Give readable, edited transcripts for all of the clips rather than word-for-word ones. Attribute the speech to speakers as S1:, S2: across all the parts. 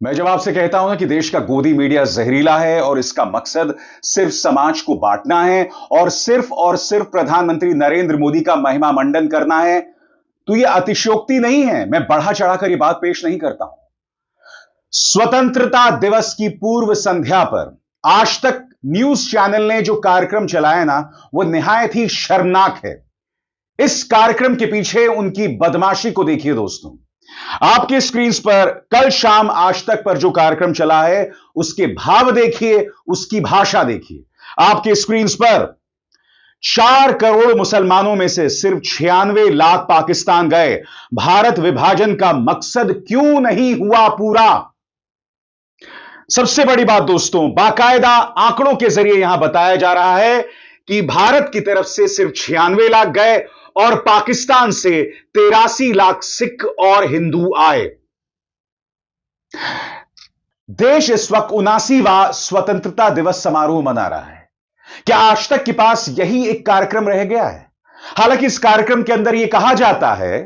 S1: मैं जब आपसे कहता हूं ना कि देश का गोदी मीडिया जहरीला है और इसका मकसद सिर्फ समाज को बांटना है और सिर्फ प्रधानमंत्री नरेंद्र मोदी का महिमा मंडन करना है, तो यह अतिशयोक्ति नहीं है। मैं बढ़ा चढ़ाकर यह बात पेश नहीं करता हूं। स्वतंत्रता दिवस की पूर्व संध्या पर आज तक न्यूज चैनल ने जो कार्यक्रम चलाया ना, वो निहायत ही शर्मनाक है। इस कार्यक्रम के पीछे उनकी बदमाशी को देखिए दोस्तों। आपके स्क्रीन पर कल शाम आज तक पर जो कार्यक्रम चला है, उसके भाव देखिए, उसकी भाषा देखिए। आपके स्क्रीन पर 4 करोड़ मुसलमानों में से सिर्फ 96 लाख पाकिस्तान गए। भारत विभाजन का मकसद क्यों नहीं हुआ पूरा? सबसे बड़ी बात दोस्तों, बाकायदा आंकड़ों के जरिए यहां बताया जा रहा है कि भारत की तरफ से सिर्फ 96 लाख गए और पाकिस्तान से 83 लाख सिख और हिंदू आए। देश इस वक्त 79वां स्वतंत्रता दिवस समारोह मना रहा है। क्या आज तक के पास यही एक कार्यक्रम रह गया है? हालांकि इस कार्यक्रम के अंदर यह कहा जाता है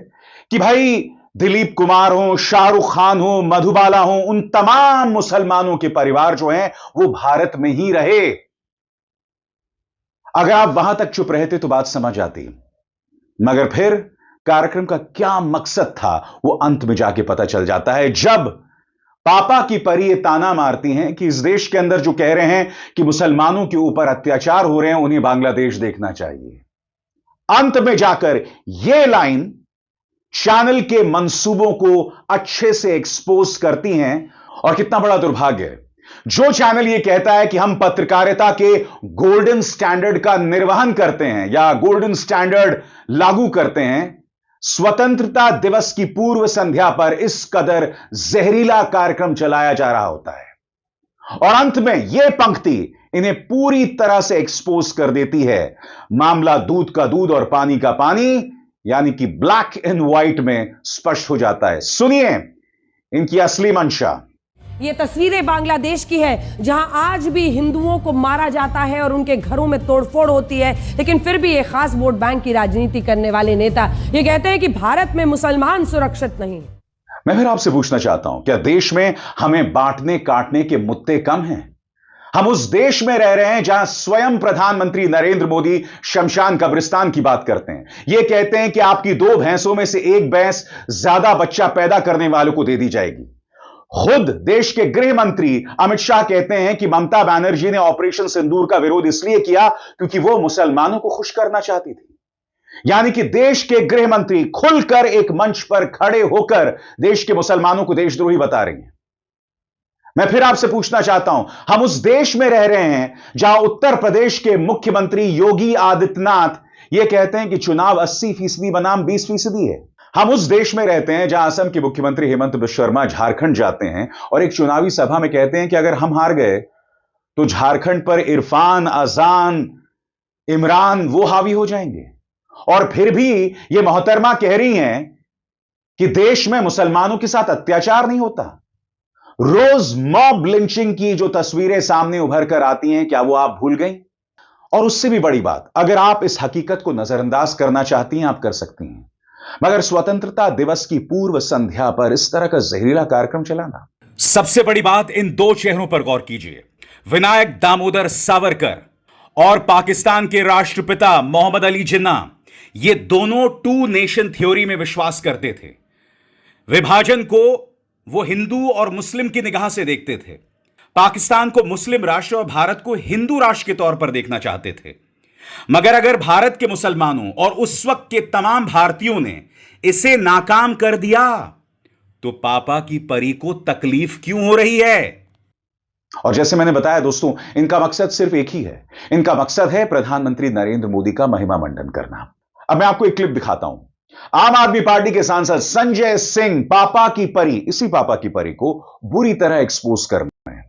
S1: कि भाई दिलीप कुमार हो, शाहरुख खान हो, मधुबाला हो, उन तमाम मुसलमानों के परिवार जो हैं वो भारत में ही रहे। अगर आप वहां तक चुप रहते तो बात समझ आती, मगर फिर कार्यक्रम का क्या मकसद था वो अंत में जाके पता चल जाता है, जब पापा की परी ये ताना मारती हैं कि इस देश के अंदर जो कह रहे हैं कि मुसलमानों के ऊपर अत्याचार हो रहे हैं, उन्हें बांग्लादेश देखना चाहिए। अंत में जाकर यह लाइन चैनल के मंसूबों को अच्छे से एक्सपोज करती हैं। और कितना बड़ा दुर्भाग्य है, जो चैनल यह कहता है कि हम पत्रकारिता के गोल्डन स्टैंडर्ड का निर्वहन करते हैं या गोल्डन स्टैंडर्ड लागू करते हैं, स्वतंत्रता दिवस की पूर्व संध्या पर इस कदर जहरीला कार्यक्रम चलाया जा रहा होता है। और अंत में यह पंक्ति इन्हें पूरी तरह से एक्सपोज कर देती है। मामला दूध का दूध और पानी का पानी, यानी कि ब्लैक एंड व्हाइट में स्पष्ट हो जाता है। सुनिए इनकी असली मंशा।
S2: ये तस्वीरें बांग्लादेश की है, जहां आज भी हिंदुओं को मारा जाता है और उनके घरों में तोड़फोड़ होती है, लेकिन फिर भी ये खास वोट बैंक की राजनीति करने वाले नेता ये कहते हैं कि भारत में मुसलमान सुरक्षित नहीं।
S1: मैं फिर आपसे पूछना चाहता हूं, क्या देश में हमें बांटने काटने के मुद्दे कम हैं? हम उस देश में रह रहे हैं जहां स्वयं प्रधानमंत्री नरेंद्र मोदी शमशान कब्रिस्तान की बात करते हैं। यह कहते हैं कि आपकी 2 भैंसों में से एक भैंस ज्यादा बच्चा पैदा करने वालों को दे दी जाएगी। खुद देश के गृह मंत्री अमित शाह कहते हैं कि ममता बनर्जी ने ऑपरेशन सिंदूर का विरोध इसलिए किया क्योंकि वो मुसलमानों को खुश करना चाहती थी। यानी कि देश के गृह मंत्री खुलकर एक मंच पर खड़े होकर देश के मुसलमानों को देशद्रोही बता रही हैं। मैं फिर आपसे पूछना चाहता हूं, हम उस देश में रह रहे हैं जहां उत्तर प्रदेश के मुख्यमंत्री योगी आदित्यनाथ यह कहते हैं कि चुनाव 80% बनाम 20% है। हम उस देश में रहते हैं जहां असम के मुख्यमंत्री हेमंत बिश्व शर्मा झारखंड जाते हैं और एक चुनावी सभा में कहते हैं कि अगर हम हार गए तो झारखंड पर इरफान, अजान, इमरान वो हावी हो जाएंगे। और फिर भी ये मोहतरमा कह रही हैं कि देश में मुसलमानों के साथ अत्याचार नहीं होता। रोज मॉब लिंचिंग की जो तस्वीरें सामने उभर कर आती हैं, क्या वो आप भूल गई? और उससे भी बड़ी बात, अगर आप इस हकीकत को नजरअंदाज करना चाहती हैं, आप कर सकती हैं, मगर स्वतंत्रता दिवस की पूर्व संध्या पर इस तरह का जहरीला कार्यक्रम चलाना।
S3: सबसे बड़ी बात, इन 2 चेहरों पर गौर कीजिए। विनायक दामोदर सावरकर और पाकिस्तान के राष्ट्रपिता मोहम्मद अली जिन्ना, ये दोनों 2 नेशन थ्योरी में विश्वास करते थे। विभाजन को वो हिंदू और मुस्लिम की निगाह से देखते थे। पाकिस्तान को मुस्लिम राष्ट्र और भारत को हिंदू राष्ट्र के तौर पर देखना चाहते थे। मगर अगर भारत के मुसलमानों और उस वक्त के तमाम भारतीयों ने इसे नाकाम कर दिया, तो पापा की परी को तकलीफ क्यों हो रही है?
S1: और जैसे मैंने बताया दोस्तों, इनका मकसद सिर्फ एक ही है। इनका मकसद है प्रधानमंत्री नरेंद्र मोदी का महिमा मंडन करना। अब मैं आपको एक क्लिप दिखाता हूं। आम आदमी पार्टी के सांसद संजय सिंह पापा की परी, इसी पापा की परी को बुरी तरह एक्सपोज कर रहे हैं।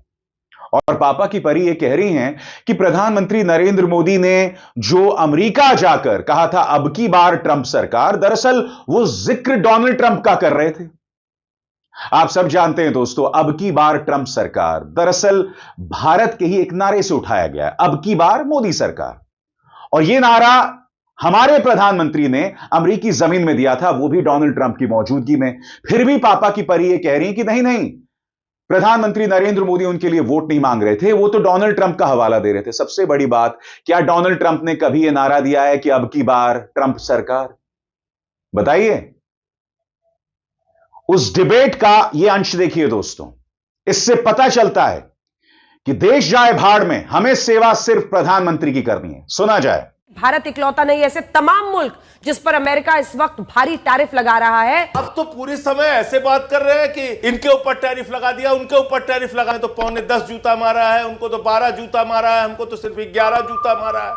S1: और पापा की परी ये कह रही हैं कि प्रधानमंत्री नरेंद्र मोदी ने जो अमेरिका जाकर कहा था अब की बार ट्रंप सरकार, दरअसल वो जिक्र डोनाल्ड ट्रंप का कर रहे थे। आप सब जानते हैं दोस्तों, अब की बार ट्रंप सरकार दरअसल भारत के ही एक नारे से उठाया गया है, अब की बार मोदी सरकार। और यह नारा हमारे प्रधानमंत्री ने अमेरिकी जमीन में दिया था, वो भी डोनाल्ड ट्रंप की मौजूदगी में। फिर भी पापा की परी ये कह रही है कि नहीं नहीं, प्रधानमंत्री नरेंद्र मोदी उनके लिए वोट नहीं मांग रहे थे, वो तो डोनाल्ड ट्रंप का हवाला दे रहे थे। सबसे बड़ी बात, क्या डोनाल्ड ट्रंप ने कभी यह नारा दिया है कि अब की बार ट्रंप सरकार? बताइए। उस डिबेट का यह अंश देखिए दोस्तों, इससे पता चलता है कि देश जाए भाड़ में, हमें सेवा सिर्फ प्रधानमंत्री की करनी है। सुना जाए।
S2: भारत इकलौता नहीं, ऐसे तमाम मुल्क जिस पर अमेरिका इस वक्त भारी टैरिफ लगा रहा है।
S4: अब तो पूरी समय ऐसे बात कर रहे हैं कि इनके ऊपर टैरिफ लगा दिया, उनके ऊपर टैरिफ लगा, तो 10.25 जूता मारा है, उनको तो 12 जूता मारा है, हमको तो सिर्फ 11 जूता मारा है।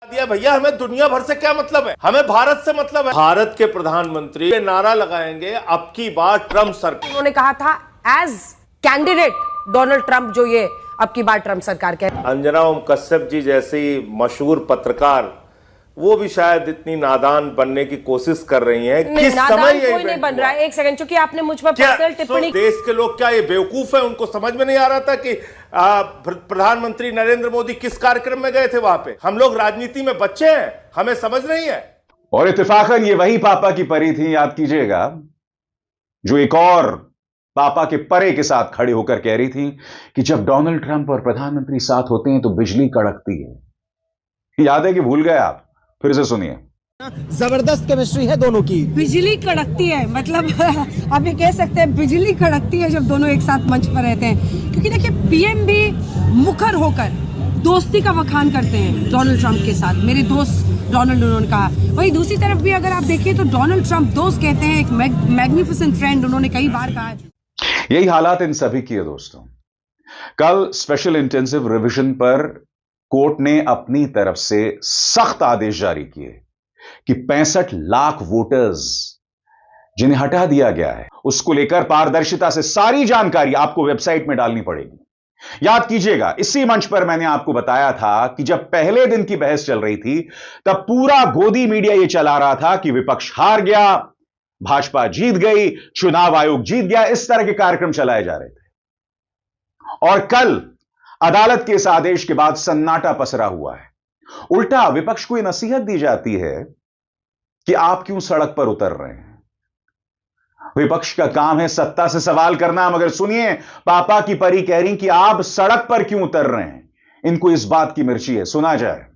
S4: दिया भैया, हमें दुनिया भर से क्या मतलब है, हमें भारत से मतलब है। भारत के प्रधानमंत्री नारा लगाएंगे अब की बार ट्रंप सरकार।
S2: उन्होंने कहा था एज कैंडिडेट डोनाल्ड ट्रंप जो ये अब की बार ट्रंप सरकार के।
S4: अंजना ओम कश्यप जी जैसी मशहूर पत्रकार, वो भी शायद इतनी नादान बनने की कोशिश कर रही हैं। किस समय ये
S2: कोई नहीं बन रहा है। एक सेकंड, क्योंकि आपने मुझ पर पर्सनल टिप्पणी।
S4: देश के लोग क्या ये बेवकूफ है? उनको समझ में नहीं आ रहा था कि प्रधानमंत्री नरेंद्र मोदी किस कार्यक्रम में गए थे वहां पे? हम लोग राजनीति में बच्चे हैं, हमें समझ नहीं है।
S1: और इत्तेफाकन ये वही पापा की परी थी, याद कीजिएगा, जो एक और पापा के परे के साथ खड़े होकर कह रही थी कि जब डोनाल्ड ट्रंप और प्रधानमंत्री साथ होते हैं तो बिजली कड़कती है। याद है कि भूल गए आप? फिर से सुनिए।
S5: जबरदस्त केमिस्ट्री है दोनों की।
S6: बिजली कड़कती है, मतलब आप ये कह सकते हैं बिजली कड़कती है जब दोनों एक साथ मंच पर रहते हैं। क्योंकि देखिए, पीएम भी मुखर होकर दोस्ती का वखान करते हैं डोनाल्ड ट्रंप के साथ। मेरे दोस्त डोनाल्ड, उन्होंने कहा। वहीं दूसरी तरफ भी अगर आप देखिए तो डोनाल्ड ट्रंप दोस्त कहते हैं, एक मैग्निफिसेंट फ्रेंड उन्होंने कई बार कहा।
S1: यही हालात इन सभी की है दोस्तों। कल स्पेशल इंटेंसिव रिवीजन पर कोर्ट ने अपनी तरफ से सख्त आदेश जारी किए कि 65 लाख वोटर्स जिन्हें हटा दिया गया है, उसको लेकर पारदर्शिता से सारी जानकारी आपको वेबसाइट में डालनी पड़ेगी। याद कीजिएगा, इसी मंच पर मैंने आपको बताया था कि जब पहले दिन की बहस चल रही थी, तब पूरा गोदी मीडिया यह चला रहा था कि विपक्ष हार गया, भाजपा जीत गई, चुनाव आयोग जीत गया, इस तरह के कार्यक्रम चलाए जा रहे थे। और कल अदालत के इस आदेश के बाद सन्नाटा पसरा हुआ है। उल्टा विपक्ष को यह नसीहत दी जाती है कि आप क्यों सड़क पर उतर रहे हैं। विपक्ष का काम है सत्ता से सवाल करना, मगर सुनिए, पापा की परी कह रही कि आप सड़क पर क्यों उतर रहे हैं। इनको इस बात की मिर्ची है। सुना जाए।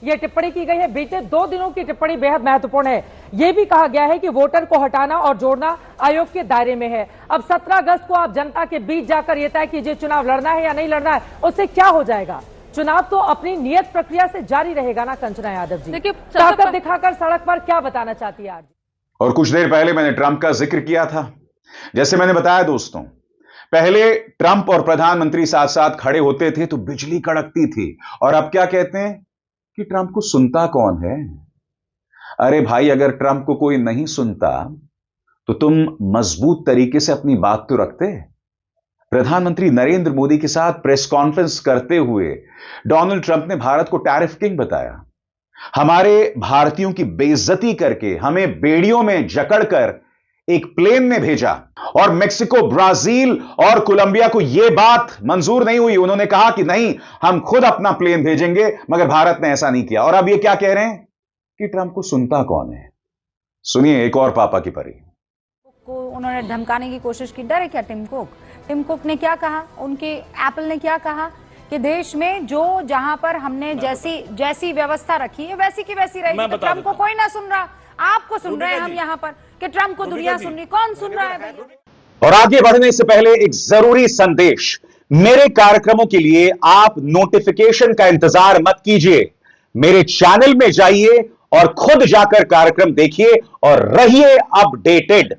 S7: ये टिप्पणी की गई है। बीते 2 दिनों की टिप्पणी बेहद महत्वपूर्ण है। यह भी कहा गया है कि वोटर को हटाना और जोड़ना आयोग के दायरे में है। अब 17 अगस्त को आप जनता के बीच जाकर यह तय कीजिए चुनाव लड़ना है या नहीं लड़ना है, उससे क्या हो जाएगा? चुनाव तो अपनी नियत प्रक्रिया से जारी रहेगा ना। कंचना यादव जी, ताकत दिखाकर सड़क पर क्या बताना चाहती है आज?
S1: और कुछ देर पहले मैंने ट्रंप का जिक्र किया था। जैसे मैंने बताया दोस्तों, पहले ट्रंप और प्रधानमंत्री साथ साथ खड़े होते थे तो बिजली कड़कती थी, और अब क्या कहते हैं कि ट्रंप को सुनता कौन है। अरे भाई, अगर ट्रंप को कोई नहीं सुनता तो तुम मजबूत तरीके से अपनी बात तो रखते। प्रधानमंत्री नरेंद्र मोदी के साथ प्रेस कॉन्फ्रेंस करते हुए डोनाल्ड ट्रंप ने भारत को टैरिफ किंग बताया। हमारे भारतीयों की बेइज्जती करके हमें बेड़ियों में जकड़कर एक प्लेन में भेजा, और मेक्सिको, ब्राजील और कोलंबिया को यह बात मंजूर नहीं हुई। उन्होंने कहा कि नहीं, हम खुद अपना प्लेन भेजेंगे, मगर भारत ने ऐसा नहीं किया। और अब ये क्या कह रहे हैं कि ट्रंप को सुनता कौन है। सुनिए एक और पापा की परी
S8: को उन्होंने धमकाने की कोशिश की। डर है क्या टिम कुक? टिम कुक ने क्या कहा? उनके एप्पल ने क्या कहा कि देश में जो जहां पर हमने जैसी व्यवस्था रखी है वैसी की वैसी रहेगी। तो ट्रंप को कोई ना सुन रहा, आपको सुन रहे हैं हम यहाँ पर कि ट्रंप को दुनिया सुन रही। कौन सुन रहा है भाई?
S1: और आगे बढ़ने से पहले एक जरूरी संदेश। मेरे कार्यक्रमों के लिए आप नोटिफिकेशन का इंतजार मत कीजिए, मेरे चैनल में जाइए और खुद जाकर कार्यक्रम देखिए और रहिए अपडेटेड।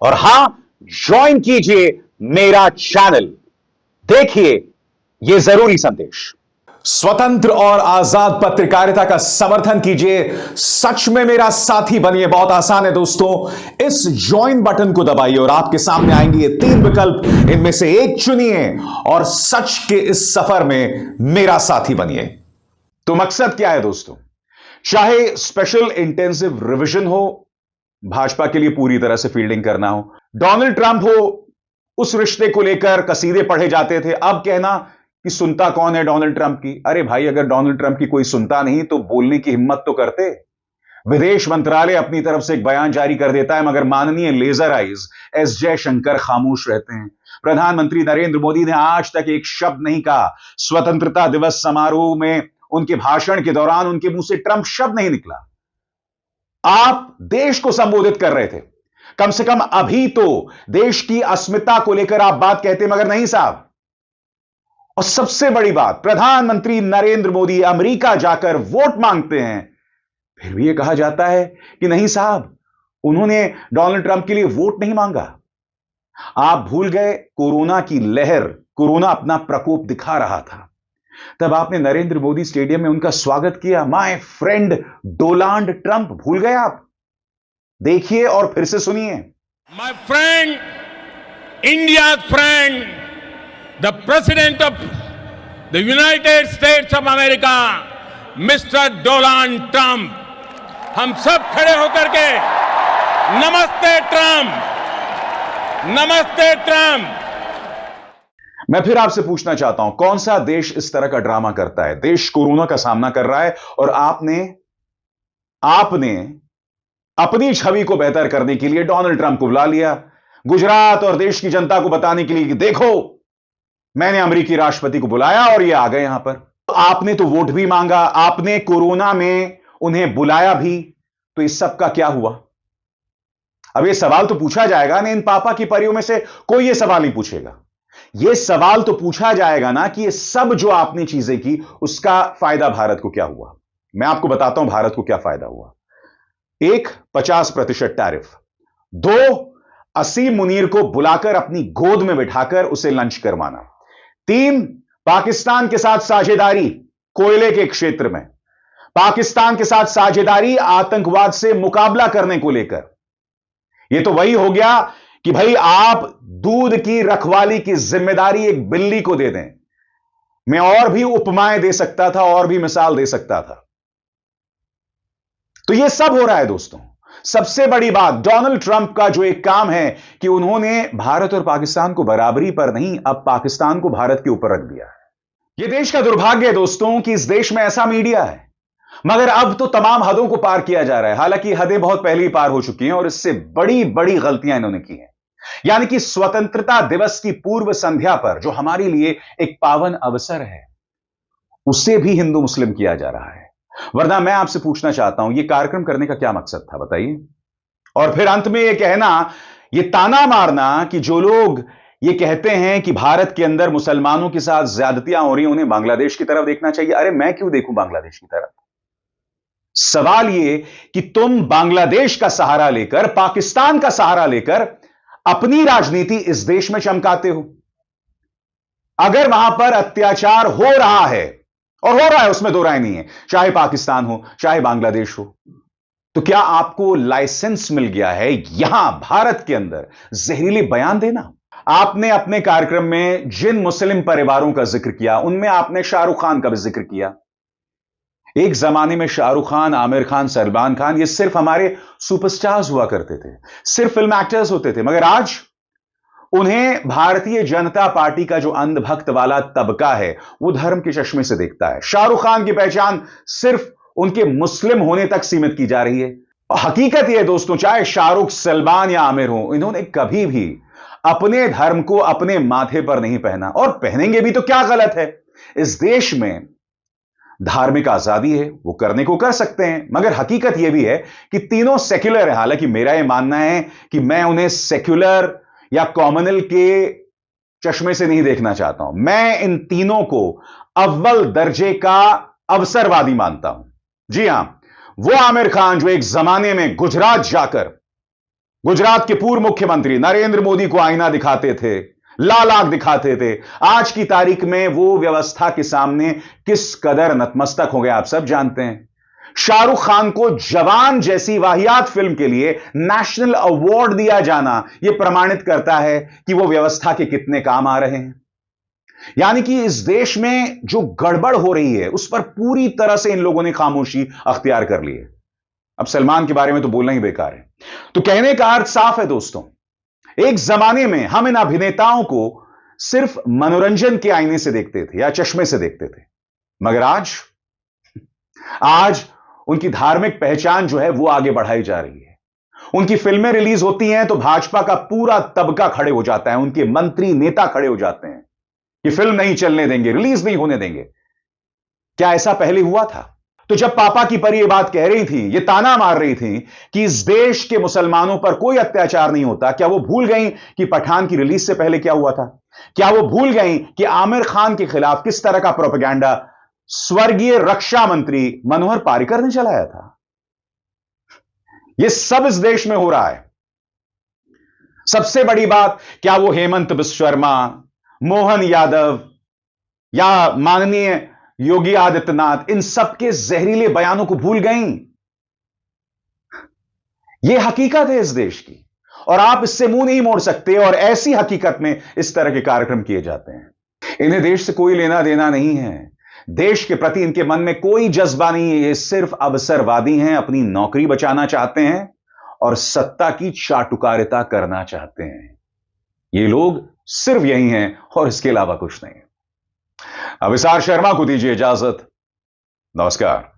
S1: और हां, ज्वाइन कीजिए मेरा चैनल, देखिए यह जरूरी संदेश। स्वतंत्र और आजाद पत्रकारिता का समर्थन कीजिए, सच में मेरा साथी बनिए। बहुत आसान है दोस्तों, इस ज्वाइन बटन को दबाइए और आपके सामने आएंगे ये 3 विकल्प, इनमें से एक चुनिए और सच के इस सफर में मेरा साथी बनिए। तो मकसद क्या है दोस्तों? चाहे स्पेशल इंटेंसिव रिवीजन हो, भाजपा के लिए पूरी तरह से फील्डिंग करना हो, डोनाल्ड ट्रंप हो, उस रिश्ते को लेकर कसीदे पढ़े जाते थे, अब कहना कि सुनता कौन है डोनाल्ड ट्रंप की। अरे भाई, अगर डोनाल्ड ट्रंप की कोई सुनता नहीं तो बोलने की हिम्मत तो करते। विदेश मंत्रालय अपनी तरफ से एक बयान जारी कर देता है, मगर माननीय लेजर आइज एस जयशंकर खामोश रहते हैं। प्रधानमंत्री नरेंद्र मोदी ने आज तक एक शब्द नहीं कहा। स्वतंत्रता दिवस समारोह में उनके भाषण के दौरान उनके मुंह से ट्रंप शब्द नहीं निकला। आप देश को संबोधित कर रहे थे, कम से कम अभी तो देश की अस्मिता को लेकर आप बात कहते, मगर नहीं साहब। और सबसे बड़ी बात, प्रधानमंत्री नरेंद्र मोदी अमेरिका जाकर वोट मांगते हैं, फिर भी यह कहा जाता है कि नहीं साहब, उन्होंने डोनाल्ड ट्रंप के लिए वोट नहीं मांगा। आप भूल गए कोरोना की लहर, कोरोना अपना प्रकोप दिखा रहा था, तब आपने नरेंद्र मोदी स्टेडियम में उनका स्वागत किया, माय फ्रेंड डोनाल्ड ट्रंप। भूल गए आप? देखिए और फिर से सुनिए।
S9: My friend, India friend, the president of the United states of America, mister Donald Trump. हम सब खड़े होकर के नमस्ते ट्रंप, नमस्ते ट्रंप।
S1: मैं फिर आपसे पूछना चाहता हूं, कौन सा देश इस तरह का ड्रामा करता है? देश कोरोना का सामना कर रहा है और आपने अपनी छवि को बेहतर करने के लिए डोनाल्ड ट्रंप को बुला लिया, गुजरात और देश की जनता को बताने के लिए कि देखो, मैंने अमेरिकी राष्ट्रपति को बुलाया और ये आ गए यहां पर। आपने तो वोट भी मांगा, आपने कोरोना में उन्हें बुलाया भी, तो इस सब का क्या हुआ? अब ये सवाल तो पूछा जाएगा ना, इन पापा की परियों में से कोई ये सवाल नहीं पूछेगा। यह सवाल तो पूछा जाएगा ना कि ये सब जो आपने चीजें की, उसका फायदा भारत को क्या हुआ? मैं आपको बताता हूं भारत को क्या फायदा हुआ। 1, 50% टैरिफ। 2, असीम मुनीर को बुलाकर अपनी गोद में बिठाकर उसे लंच करवाना। 3, पाकिस्तान के साथ साझेदारी कोयले के क्षेत्र में, पाकिस्तान के साथ साझेदारी आतंकवाद से मुकाबला करने को लेकर। यह तो वही हो गया कि भाई आप दूध की रखवाली की जिम्मेदारी एक बिल्ली को दे दें। मैं और भी उपमाएं दे सकता था और भी मिसाल दे सकता था। तो यह सब हो रहा है दोस्तों। सबसे बड़ी बात, डोनाल्ड ट्रंप का जो एक काम है कि उन्होंने भारत और पाकिस्तान को बराबरी पर नहीं, अब पाकिस्तान को भारत के ऊपर रख दिया है। यह देश का दुर्भाग्य है दोस्तों कि इस देश में ऐसा मीडिया है, मगर अब तो तमाम हदों को पार किया जा रहा है। हालांकि हदें बहुत पहले ही पार हो चुकी हैं और इससे बड़ी बड़ी गलतियां इन्होंने की हैं। यानी कि स्वतंत्रता दिवस की पूर्व संध्या पर जो हमारे लिए एक पावन अवसर है, उसे भी हिंदू मुस्लिम किया जा रहा है। वरना मैं आपसे पूछना चाहता हूं, यह कार्यक्रम करने का क्या मकसद था बताइए? और फिर अंत में यह कहना, यह ताना मारना कि जो लोग ये कहते हैं कि भारत के अंदर मुसलमानों के साथ ज्यादतियां हो रही हैं, उन्हें बांग्लादेश की तरफ देखना चाहिए। अरे मैं क्यों देखूं बांग्लादेश की तरफ? सवाल यह कि तुम बांग्लादेश का सहारा लेकर, पाकिस्तान का सहारा लेकर अपनी राजनीति इस देश में चमकाते हो। अगर वहां पर अत्याचार हो रहा है, और हो रहा है, उसमें दो राय नहीं है, चाहे पाकिस्तान हो चाहे बांग्लादेश हो, तो क्या आपको लाइसेंस मिल गया है यहां भारत के अंदर जहरीले बयान देना? आपने अपने कार्यक्रम में जिन मुस्लिम परिवारों का जिक्र किया, उनमें आपने शाहरुख खान का भी जिक्र किया। एक जमाने में शाहरुख खान, आमिर खान, सलमान खान, ये सिर्फ हमारे सुपरस्टार्स हुआ करते थे, सिर्फ फिल्म एक्टर्स होते थे। मगर आज उन्हें भारतीय जनता पार्टी का जो अंधभक्त वाला तबका है, वो धर्म के चश्मे से देखता है। शाहरुख खान की पहचान सिर्फ उनके मुस्लिम होने तक सीमित की जा रही है। और हकीकत यह है दोस्तों, चाहे शाहरुख, सलमान या आमिर हो, इन्होंने कभी भी अपने धर्म को अपने माथे पर नहीं पहना, और पहनेंगे भी तो क्या गलत है? इस देश में धार्मिक आजादी है, वो करने को कर सकते हैं। मगर हकीकत यह भी है कि तीनों सेक्युलर है। हालांकि मेरा यह मानना है कि मैं उन्हें सेक्युलर या कॉमनल के चश्मे से नहीं देखना चाहता हूं। मैं इन तीनों को अव्वल दर्जे का अवसरवादी मानता हूं। जी हां, वो आमिर खान जो एक जमाने में गुजरात जाकर गुजरात के पूर्व मुख्यमंत्री नरेंद्र मोदी को आईना दिखाते थे, लाल आंख दिखाते थे, आज की तारीख में वो व्यवस्था के सामने किस कदर नतमस्तक हो गए आप सब जानते हैं। शाहरुख खान को जवान जैसी वाहियात फिल्म के लिए नेशनल अवार्ड दिया जाना यह प्रमाणित करता है कि वो व्यवस्था के कितने काम आ रहे हैं। यानी कि इस देश में जो गड़बड़ हो रही है, उस पर पूरी तरह से इन लोगों ने खामोशी अख्तियार कर ली है। अब सलमान के बारे में तो बोलना ही बेकार है। तो कहने का अर्थ साफ है दोस्तों, एक जमाने में हम इन अभिनेताओं को सिर्फ मनोरंजन के आईने से देखते थे या चश्मे से देखते थे, मगर आज उनकी धार्मिक पहचान जो है वो आगे बढ़ाई जा रही है। उनकी फिल्में रिलीज होती हैं तो भाजपा का पूरा तबका खड़े हो जाता है, उनके मंत्री नेता खड़े हो जाते हैं कि फिल्म नहीं चलने देंगे, रिलीज नहीं होने देंगे। क्या ऐसा पहले हुआ था? तो जब पापा की परी ये बात कह रही थी, ये ताना मार रही थी कि इस देश के मुसलमानों पर कोई अत्याचार नहीं होता, क्या वो भूल गई कि पठान की रिलीज से पहले क्या हुआ था? क्या वो भूल गई कि आमिर खान के खिलाफ किस तरह का प्रोपेगेंडा स्वर्गीय रक्षा मंत्री मनोहर पारिकर ने चलाया था? ये सब इस देश में हो रहा है। सबसे बड़ी बात, क्या वो हेमंत बिश्व शर्मा, मोहन यादव या माननीय योगी आदित्यनाथ इन सबके जहरीले बयानों को भूल गईं? यह हकीकत है इस देश की और आप इससे मुंह नहीं मोड़ सकते। और ऐसी हकीकत में इस तरह के कार्यक्रम किए जाते हैं। इन्हें देश से कोई लेना देना नहीं है, देश के प्रति इनके मन में कोई जज्बा नहीं है। ये सिर्फ अवसरवादी हैं, अपनी नौकरी बचाना चाहते हैं और सत्ता की चाटुकारिता करना चाहते हैं। ये लोग सिर्फ यही हैं और इसके अलावा कुछ नहीं। अविसार शर्मा को दीजिए इजाजत। नमस्कार।